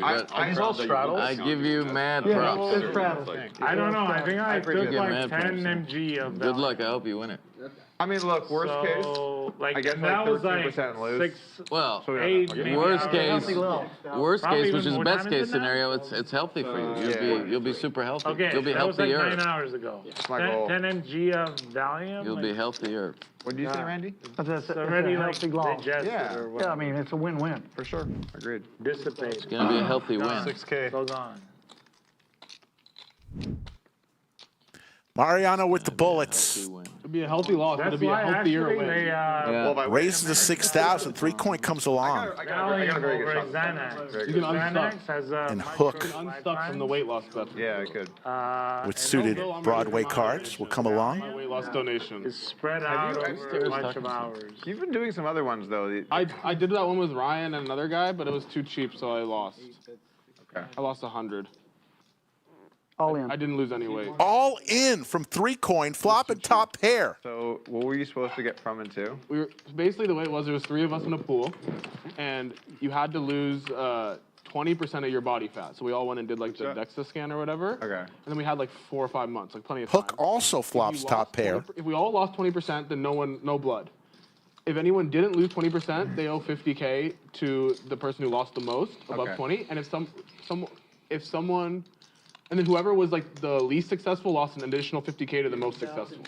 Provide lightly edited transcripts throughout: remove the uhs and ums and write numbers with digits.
I give you mad props. I don't know. I think I took get like mad 10 props. mg of Good Valium. luck. I hope you win it. I mean, look, worst case, Like, I guess and like that was like 13% lose. 6, Well, 8, maybe worst hours. case, Probably which is even more best time case than that. scenario, it's healthy for you. You'll be super healthy. Okay, You'll be that was like healthier. 9 hours ago. my 10, goal. 10 mg of Valium. You'll like, be healthier. What did you say, Randy? it's already like digested Yeah. or Yeah, whatever. I mean, it's a win-win. For sure. Agreed. Dissipate. It's gonna be a healthy win. 6K. So gone. Mariano with the bullets. Healthy win. It'd be a healthy loss, but That's it'd be a why healthier actually win. they Yeah. Raises to 6,000. 3-coin comes along. I got a very good shot. Xanax. Very You good. can unstuck. Xanax has a And Hook. Unstuck from the weight loss bet. Yeah, good. With suited Broadway cards will come along. My weight loss donation. is spread out over a bunch of hours. You've been doing some other ones, though. I did that one with Ryan and another guy, but it was too cheap, so I lost. Okay. I lost 100. All in. I didn't lose any weight. All in from 3-coin, flop and top pair. So, what were you supposed to get from and to? We were basically the way it was. There was 3 of us in a pool, and you had to lose 20% of your body fat. So we all went and did like the DEXA scan or whatever. Okay. And then we had like 4 or 5 months, like plenty of Hook time. also If you flops lost top pair. 20 If we all lost 20%, then no blood. If anyone didn't lose 20%, they owe 50K to the person who lost the most, above Okay. 20. And if someone, and then whoever was like the least successful lost an additional 50K to the most successful.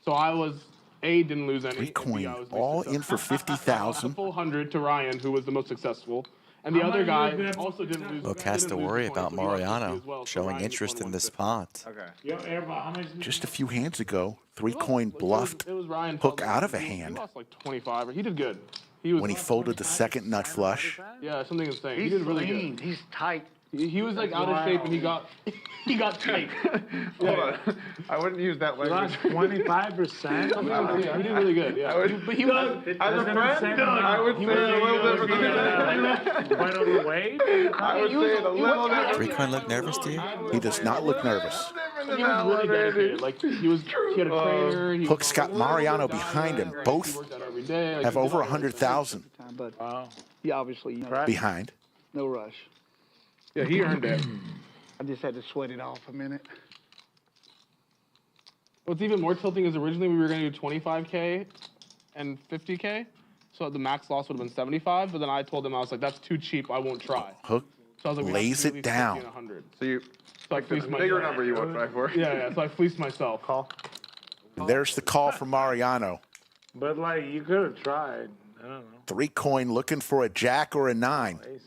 So I was didn't lose any. and B, 3-coin, I was least all in successful. for 50,000. The full 100 to Ryan, who was the most successful. And the other guy also didn't lose. Look has to didn't lose worry the about 20, so he lost 50 Mariano as well, so showing Ryan interest won in this 150. pot. Okay. Just a few hands ago, 3-coin bluffed It was Ryan Hook Feldman. out of a He hand lost like 25, or he did good. He was when he folded the second nut flush. Yeah, something insane. He did really good. He's tight. He was like out of shape and he got tight. Hold on. I wouldn't use that You language. lost 25%? Yeah, he did really good. Yeah, but he was. As a friend, I would say a little different than that. Quite overweight? I would say it a little different. 3-coin look nervous to you? He does not look nervous. than He that was one, really Randy. dedicated. Like he had a trainer. He Hook's got Mariano behind him. He Both worked out every day. Like, have he did over all this. 100,000 But Wow. he obviously, behind. no rush. Yeah, he earned it. I just had to sweat it off a minute. What's even more tilting is originally we were going to do 25K and 50K. So the max loss would have been 75, but then I told him, I was like, that's too cheap, I won't try. Hook So I was like, we have to lays do it at least 50 down. and 100. So you, So I like the fleeced bigger myself. number you would try for. Yeah, so I fleeced myself. And there's the call for Mariano. But like, you could have tried. I don't know. 3-coin looking for a jack or a 9. Aces.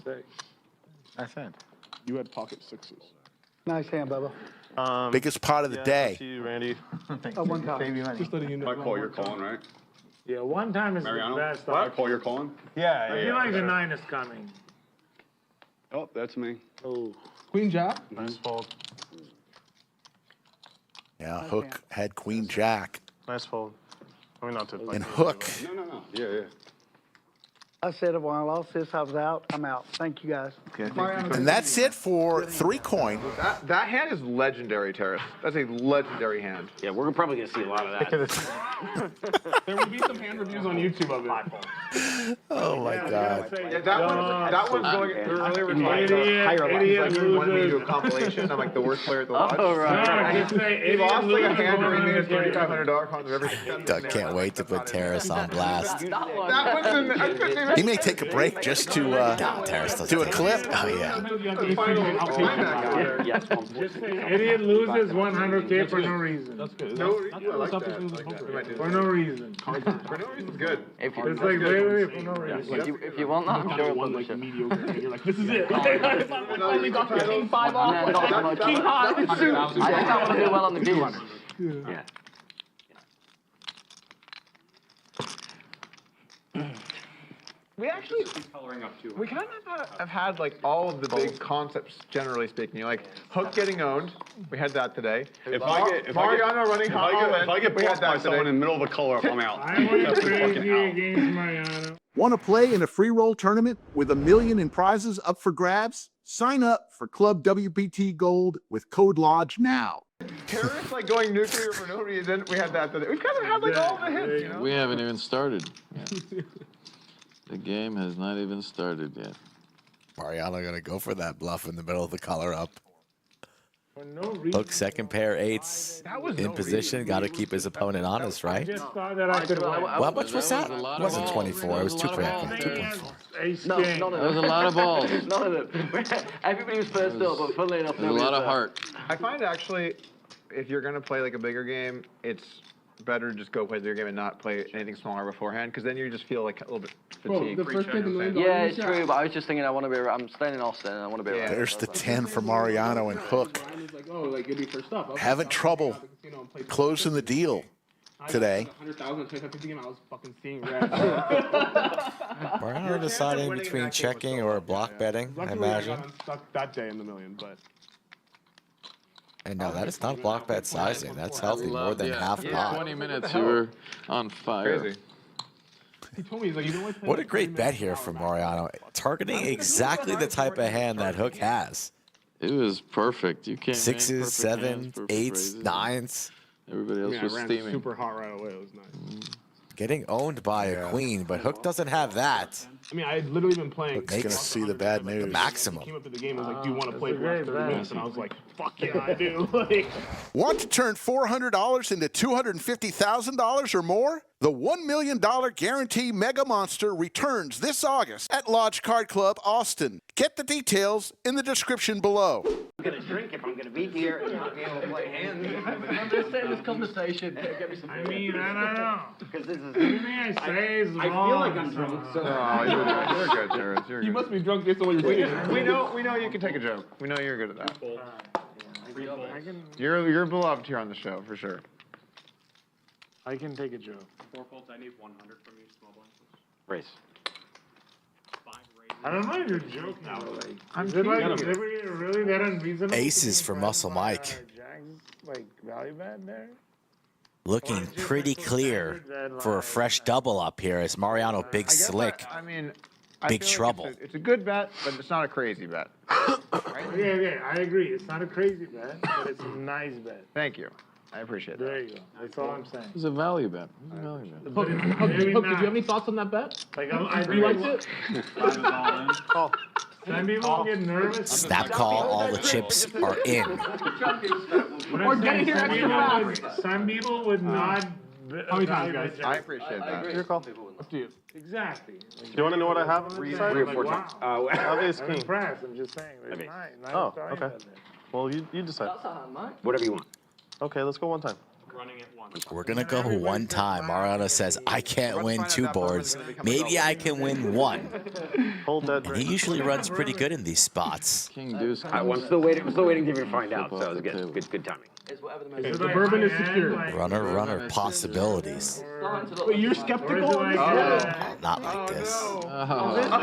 Six. Nice hand. You had pocket sixes. Nice hand, Bubba. Biggest pot of the day. you, Randy. Oh, one time. Just letting you know. My call, you're calling, right? Yeah, one time is Mariano? the best. My call, you're calling? I feel like the 9 is coming. Oh, that's me. Oh. Queen jack. Nice fold. Yeah, Hook had queen jack. Nice fold. I mean, not to. And Hook No. Yeah. I said it when I lost this, I was out. I'm out. Thank you, guys. And that's it for 3-coin. That hand is legendary, Terrace. That's a legendary hand. Yeah, we're probably gonna see a lot of that. There will be some hand reviews on YouTube of it. Oh my God. Yeah, that one's going earlier. Idiot Wanted me to do a loses. compilation. I'm like the worst player at the lodge. Oh, right. No, just say He lost like a idiot hand during me. loses It's $3,500 cons of everything. Doug can't wait to put Terrace on blast. That one's in. I couldn't even. He may take a break just to Terrace doesn't do a take clip. Oh, yeah. Just say idiot loses 100K for no reason. That's good. No, I like that. We might do For that. no reason. For no reason, good. If It's you, like literally for no reason. if you want that, I'm sure One we'll like push it. mediocre, and you're like, this is it. I finally got the king 5 off. King high. I think I want to do well on the goose. Yeah. We actually, we kind of have had like all of the big concepts, generally speaking. Like Hook getting owned, we had that today. Mariano running hot. If I get blocked by someone in the middle of a color-up, I'm out. I went That's fucking crazy out. against Mariano. Want to play in a free roll tournament with $1 million in prizes up for grabs? Sign up for Club WPT Gold with code LODGE now. Terrorists like going nuclear for no reason. We had that today. We've kind of had like all the hits, you know? We haven't even started yet. The game has not even started yet. Mariano gonna go for that bluff in the middle of the color up. For no reason. Hook second pair eights in position. Got to keep his opponent honest, I right? just thought that I could win. Well, how much was that? a lot It of wasn't balls. 24. It was That was a lot of 2.4. balls. 2.4. Ace No, king. none of That was a them. lot of balls. None of them. Everybody was first up, but funnily enough, There's a lot of heart. I find actually, if you're gonna play like a bigger game, it's better to just go play the bigger game and not play anything smaller beforehand, because then you just feel like a little bit Bro, fatigued. the first pick, $1 million. Yeah, it's true, but I was just thinking I want to be. I'm staying in Austin. And I want to be. Yeah. around. There's the 10 for Mariano and Hook. Brian was like, oh, like you'll be first up. I was Having like, trouble I'll go to the casino and play closing the deal today. 100,000 in 25 game. I was fucking seeing red. Mariano deciding between checking or block betting, I Luckily, I imagine. got unstuck that day in the million, but And no, that is not block bet sizing. That's healthy, more than half pot. 20 minutes, you were on fire. Crazy. he told me he's like, you don't like playing What a like great 20 bet minutes here an from hour, Mariano, targeting exactly the type of hand that Hook has. It was perfect. You came in, Sixes, perfect hands, sevens, perfect eights, raises. nines. Everybody I else mean, was I ran steaming. super hot right away. It was nice. Getting owned by a queen, but Hook doesn't have that. I mean, I had literally been playing. Hook's gonna see the bad news. Maximum. Came up to the game and was like, do you want to play that's a for the last great 30 bet. minutes? And I was like, fuck yeah, I do. Like, Want to turn $400 into $250,000 or more? The $1 million Guarantee Mega Monster returns this August at Lodge Card Club, Austin. Get the details in the description below. I'm gonna drink if I'm gonna be here and not be able to play hands. I'm just saying this conversation. Get me some. I mean, I don't know. Because this is. Everything I say is wrong. I feel like I'm drunk. So. Oh, you're good, Terrence. You're you good. must be drunk based on what you're saying. We know you can take a joke. We know you're good at that. I can, You're beloved here on the show for sure. I can take a joke. Race. I don't know if you're joking. Is it like, is it really that unreasonable? Aces for Muscle Mike. Jack's, like, value bet there? Looking pretty clear for a fresh double up here as Mariano big slick. I mean, I Big feel like trouble. It's a good bet, but it's not a crazy bet. Yeah, I agree. It's not a crazy bet, but it's a nice bet. Thank you. I appreciate that. There you go. That's all I'm saying. It was a value bet. It was a value bet. Hook, But it's Hook, maybe Hook, did not. you have any thoughts on that bet? Like, I You liked it? Some people get nervous. Snap call, all the chips are in. Or get it here extra fast. Some people would not. How many times, guys? I appreciate that. Your call. Up to you. Exactly. Do you want to know what I have? Like, Wow. wow. I have ace I'm king. impressed. I'm just saying. It's nice. Nice Oh, talking okay. about that. Well, you decide. Whatever you want. Okay, let's go one time. We're gonna go one time. Mariano says, I can't win two boards. Maybe I can win one. Hold that. And he usually runs pretty good in these spots. King deuce. I'm still waiting. I'm still waiting to find out. So it was good timing. Is The it bourbon like is high-end, secure. like- Runner, possibilities. Wait, you're Or is skeptical? it like, Not like this. Oh,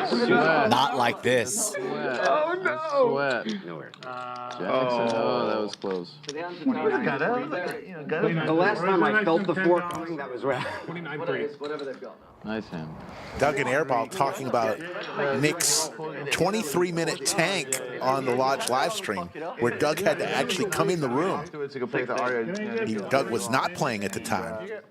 sweat. Not like this. Sweat. Oh no! Sweat. Nowhere. Jackson. Oh, that was close. The last time I felt the fork coming, that was right. 29-3. Whatever they've got now. Nice hand. Doug and Airball talking about Nick's 23-minute tank on the Lodge live stream, where Doug had to actually come in the room. Doug was not playing at the time. Yeah,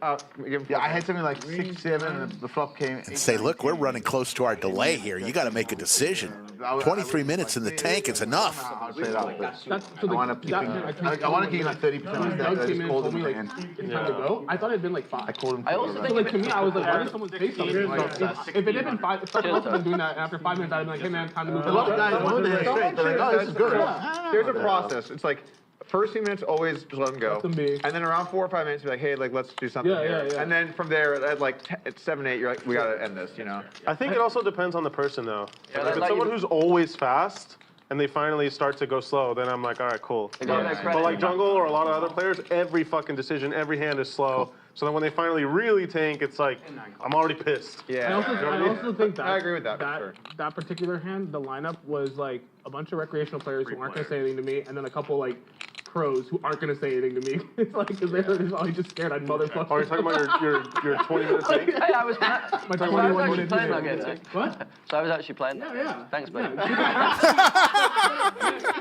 I had something like 6-7, and the flop came. And say, look, we're running close to our delay here. You got to make a decision. 23 minutes in the tank is enough. That's, so the, I want to keep like 30% when Doug came in and told me, like, it's time to go, I thought it had been like 5. I also So, think like, to me, I was like, why did someone say something? Like, if it had been 5, if someone else had been doing that after 5 minutes, I'd have been like, hey, man, time to move. A lot of guys own it straight. They're like, oh, this is good. Yeah. There's a process. It's like, first few minutes, always just let them go. Let them be. And then around 4 or 5 minutes, be like, hey, like, let's do something Yeah, here. yeah, yeah. And then from there, at like at 7, 8, you're like, we got to end this, you know? I think it also depends on the person, though. Yeah, Like, if like it's someone you- who's always fast and they finally start to go slow, then I'm like, all right, cool. They got that credit. But like Jungle or a lot of other players, every fucking decision, every hand is slow. So then when they finally really tank, it's like, I'm already pissed. Yeah. I also think that I agree with that, for sure. that particular hand, the lineup was like a bunch of recreational players who aren't gonna say anything to me, and then a couple like pros who aren't gonna say anything to me. It's like because they're probably just scared I'd motherfucker. Oh, you're talking about your 20-minute tank? Hey, I was My actually 21-minute playing that video. game. What? So I was actually playing that. Yeah, yeah. Thanks, buddy.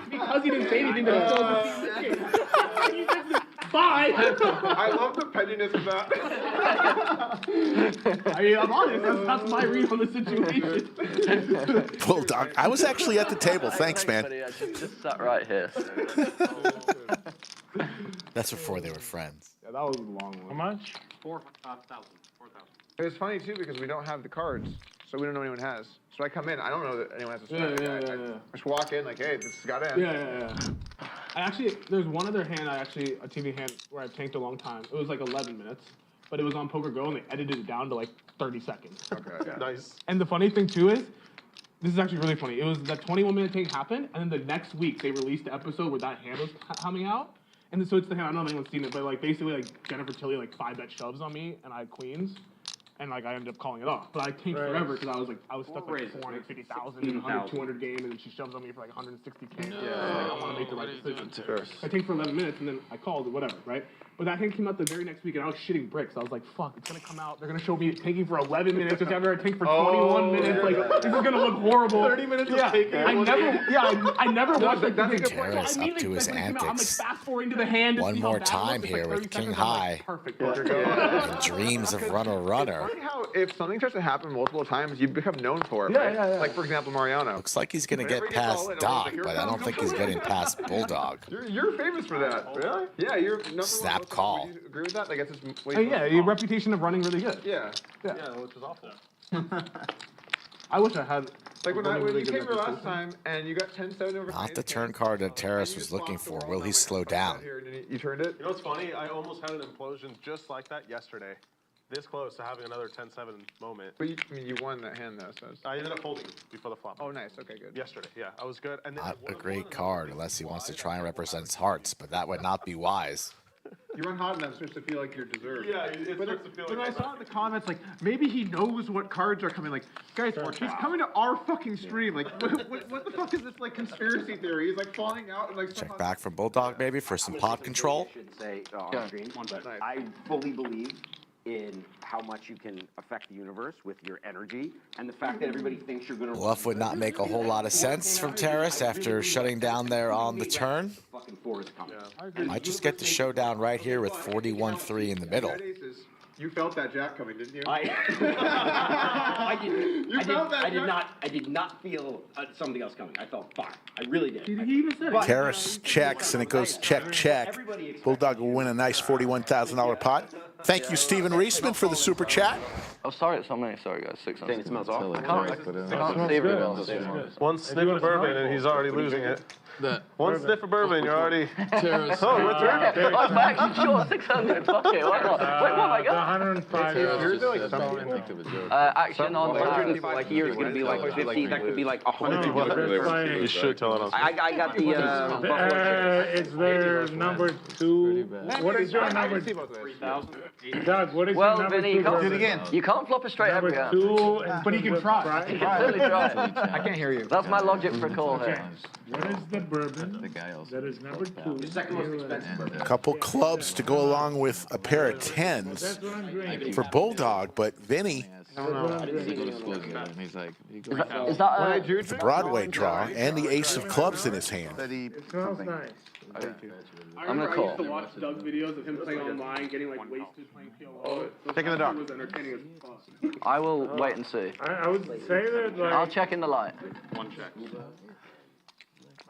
Because he didn't say anything to himself. Bye. I love the pettiness of that. I I mean, I'm honest. That's my read on the situation. Bulldog, I was actually at the table. Thanks, man. Just sat right here. That's before they were friends. Yeah, that was a long one. How much? 4,000. It was funny too because we don't have the cards, so we don't know anyone has. So I come in, I don't know that anyone has a spin. I just walk in like, hey, this has got in. Yeah. I actually, there's one other hand a TV hand where I tanked a long time. It was like 11 minutes, but it was on Poker Go and they edited it down to like 30 seconds. Okay. Yeah. Nice. And the funny thing too is, this is actually really funny. It was that 21-minute tank happened, and then the next week they released the episode where that hand was coming out. And so it's the hand, I don't know if anyone's seen it, but like basically like Jennifer Tilly like 5-bet shoves on me, and I had queens. And like I ended up calling it off, but I tanked forever because I was stuck like 450,000 in 200 game, and then she shoves on me for like 160K. Yeah, I want to make the right decision. Sure. I tanked for 11 minutes, and then I called it, whatever, right? But that hand came out the very next week, and I was shitting bricks. I was like, fuck, it's gonna come out. They're gonna show me tanking for 11 minutes just after I tanked for 21 minutes. Like this is gonna look horrible. 30 minutes of taking. I never watched like the Terrace up to his I'm like antics. fast forwarding to the hand. to One see how more bad it time looks. It's here like with 30 King seconds, I'm High. like, perfect. And dreams of runner. Funny how if something starts to happen multiple times, you become known for it. Yeah, right? yeah. Like for example, Mariano. Looks like he's gonna Whenever get he gets past all in, Doc, everyone's like, but I don't think he's getting past Bulldog. You're famous for that. Really? Yeah, you're number Snap one. call. Would you agree with that? Like that's just way Yeah, your reputation of running really good. Yeah. Yeah, which is awful. I wish I had. Like when running you really good came here last reputation. time and you got 10-7 over. Not the turn card that Terrace was looking for. Will he slow down? You turned it. You know what's funny? I almost had an implosion just like that yesterday. This close to having another 10-7 moment. But you won that hand though, so. I ended up folding before the flop. Oh, nice. Okay, good. Yesterday, yeah, I was good. And then Not a great card unless he wants to try and represent his hearts, but that would not be wise. You run hot enough, it starts to feel like you're deserved. Yeah, it starts to feel But like I saw in the comments, like, maybe he knows what cards are coming. Like, guys, he's coming to our fucking stream. Like, what the fuck is this, like, conspiracy theory? He's, like, falling out and, like, Check back from Bulldog maybe for some pot control. I should say on screen, but I fully believe in how much you can affect the universe with your energy, and the fact that everybody thinks you're gonna. Bluff would not make a whole lot of sense from Terrace after shutting down there on the turn. Fucking four is coming. Might just get the showdown right here with 41-3 in the middle. You felt that jack coming, didn't you? I did not feel something else coming. I felt fine. I really did. Terrace checks, and it goes check. Bulldog will win a nice $41,000 pot. Thank you, Stephen Reisman, for the super chat. Oh, sorry, it's not me. Sorry, guys. 600. It smells awful. I can't save it. one sniff of bourbon and he's already losing it. One sniff of bourbon, you're already. Terrace. Oh, your turn. I'm actually sure 600. Fuck it, why not? Wait, what have I got? 105. Action on like here is going to be like 50. That could be like 100. You should tell it on. I got the Buffalo. It's their number 2. What is your number? 3,000. Doug, what is Well, your number Vinny, 2? you can't flop a straight every Number hand. 2, But he can try. You can certainly try. I can't hear you. That's my logic for a call Okay. here. What is the bourbon? The guy also. That is number 2. The second most expensive. Couple clubs to go along with a pair of 10s That's what I'm drinking. for Bulldog, but Vinny, He's like, Is that the Broadway draw, and the ace of clubs in his hand. It smells nice. I'm gonna call. I used to watch Doug's videos of him playing online, getting like wasted playing PLO. Taking the dog. It was entertaining as fuck. I will wait and see. I would say that, I'll like, check in the light.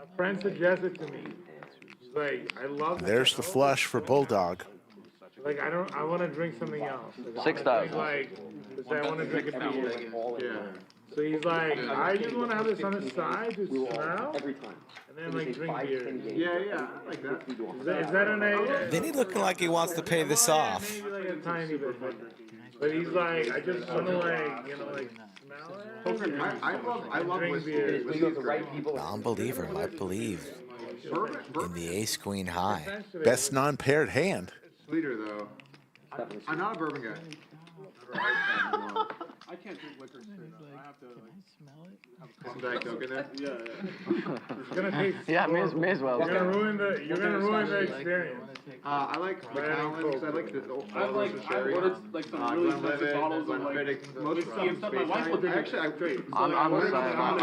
a friend suggested to me, like, I love There's the flush for Bulldog. Like, I want to drink something else. Like, 6,000. Like, say I want to drink a beer. Yeah. So he's like, I just want to have this on the side to smell, and then like drink beer. Yeah, I like that. Is that an A? Vinny looking like he wants to pay this off. Maybe like a tiny bit. But he's like, I just want to like, like smell it. I love drink beer. Non-believer might believe in the ace-queen high. Best non-paired hand. Sweeter though. I'm not a bourbon guy. I can't drink liquor straight up. I have to like. Some Diet Coke in there? It's gonna taste. Yeah, may as well. You're gonna ruin the experience. I like Macallan because I like the old I ordered like some really expensive bottles of like whiskey and stuff. My wife will drink it straight. I'm the same.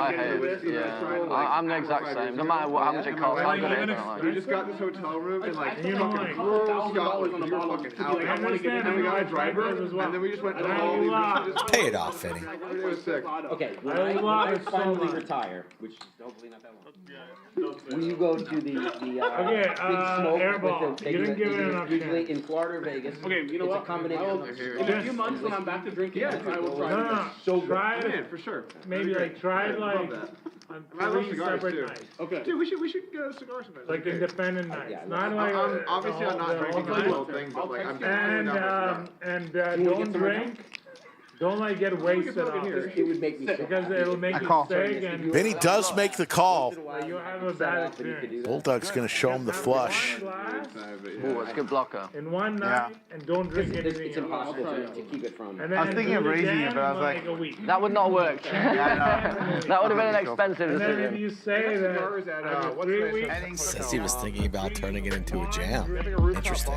I hate it. Yeah, I'm the exact same. No matter how much it costs, I'm gonna eat it. We just got this hotel room and like You know, fucking like, girls got like on a we were bottle fucking to be out. like, I understand. And we got a driver as well. and then we just went to I all these. love- Pay it off, Finny. It was sick. Okay, when I love I it so finally much. retire, which is hopefully not that long. When you go to the big smoke Airball. with the, You didn't give it enough usually chance. in Florida or Vegas. Okay, you know it's what? a combination I will, of in a few months when I'm back to drinking, Yeah, I will try. No, so good. try Yeah, it. for sure. Maybe like try it Love like that. on I love 3 cigars, separate too. nights. Okay. Dude, we should get a cigar sometime. Like independent nights. Yeah, Not like. Obviously, I'm not drinking the the whole whole night. thing, but like I'm And don't drink. Don't like get wasted off it. It would make me sick. Because it'll make you call. sick and Vinny does make the call. you have a bad experience. Bulldog's going to show him the flush. One glass Ooh, it's a good blocker. in one night and don't drink anything It's else. impossible to keep it from. And then I was thinking of do it raising it, again but I was in like- a week. That would not work. That would have been an expensive And then if decision. you say that cigars at, after what's 3 this? weeks, Says he was thinking about turning it into a jam. Interesting.